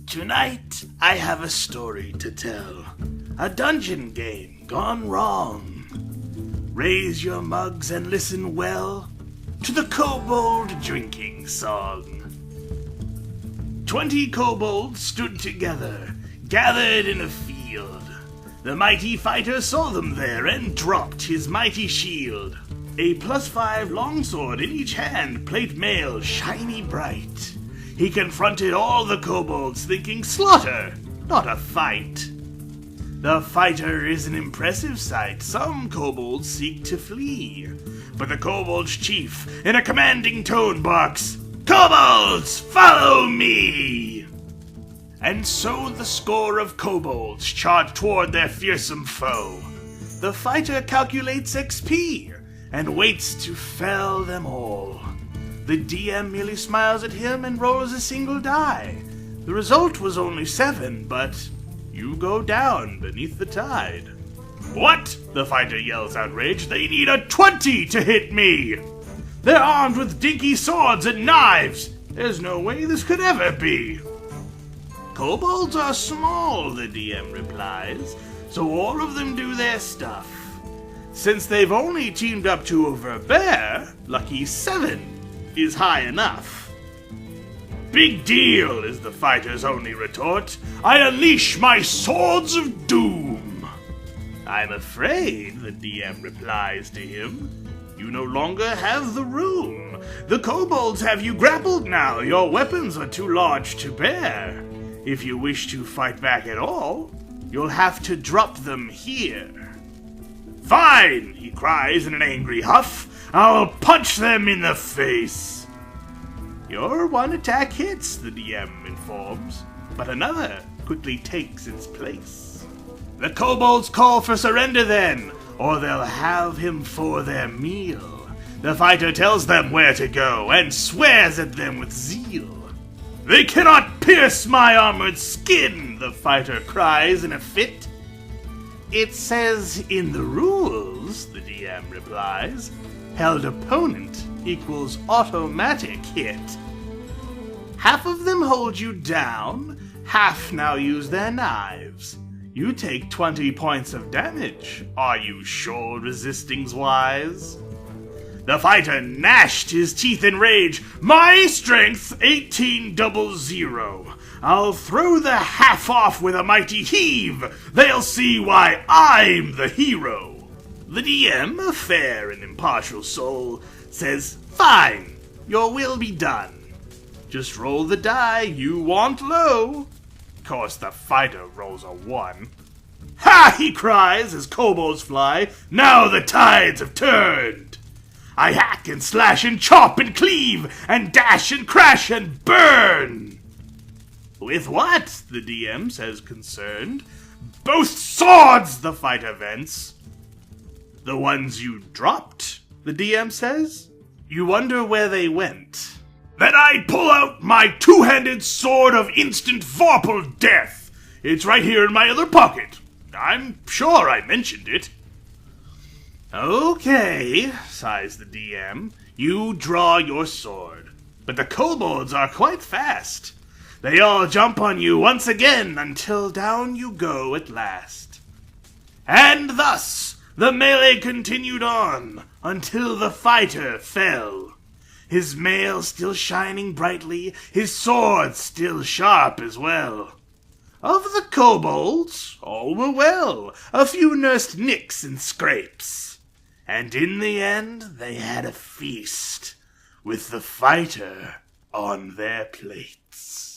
Tonight, I have a story to tell. A dungeon game gone wrong. Raise your mugs and listen well to the Kobold Drinking Song. 20 kobolds stood together, gathered in a field. The mighty fighter saw them there and dropped his mighty shield. A +5 longsword in each hand, plate mail, shiny bright. He confronted all the kobolds, thinking slaughter, not a fight. The fighter is an impressive sight. Some kobolds seek to flee, but the kobold's chief, in a commanding tone, barks, "Kobolds, follow me!" And so the score of kobolds charge toward their fearsome foe. The fighter calculates XP and waits to fell them all. The DM merely smiles at him and rolls a single die. The result was only 7, but you go down beneath the tide. "What?" the fighter yells outraged. "They need a 20 to hit me! They're armed with dinky swords and knives! There's no way this could ever be!" "Kobolds are small," the DM replies, "so all of them do their stuff. Since they've only teamed up to overbear, lucky 7 is high enough." "Big deal," is the fighter's only retort. "I unleash my swords of doom." "I'm afraid," the DM replies to him, "you no longer have the room. The kobolds have you grappled now. Your weapons are too large to bear. If you wish to fight back at all, you'll have to drop them here." "Fine," he cries in an angry huff. "I'll punch them in the face." "Your one attack hits," the DM informs, "but another quickly takes its place." The kobolds call for surrender then, or they'll have him for their meal. The fighter tells them where to go and swears at them with zeal. "They cannot pierce my armored skin," the fighter cries in a fit. "It says in the rules," the DM replies, "held opponent equals automatic hit. Half of them hold you down, half now use their knives. You take 20 points of damage. Are you sure resisting's wise?" The fighter gnashed his teeth in rage. "My strength 1800. I'll throw the half off with a mighty heave. They'll see why I'm the hero." The DM, a fair and impartial soul, says, "Fine, your will be done. Just roll the die you want low." Course the fighter rolls a 1. "Ha!" he cries as kobolds fly. "Now the tides have turned. I hack and slash and chop and cleave and dash and crash and burn." "With what?" the DM says concerned. "Both swords," the fighter vents. "The ones you dropped," the DM says. "You wonder where they went." "Then I pull out my 2-handed sword of instant vorpal death. It's right here in my other pocket. I'm sure I mentioned it." "Okay," sighs the DM, "you draw your sword. But the kobolds are quite fast. They all jump on you once again until down you go at last." And thus the melee continued on until the fighter fell. His mail still shining brightly, his sword still sharp as well. Of the kobolds, all were well. A few nursed nicks and scrapes. And in the end, they had a feast with the fighter on their plates.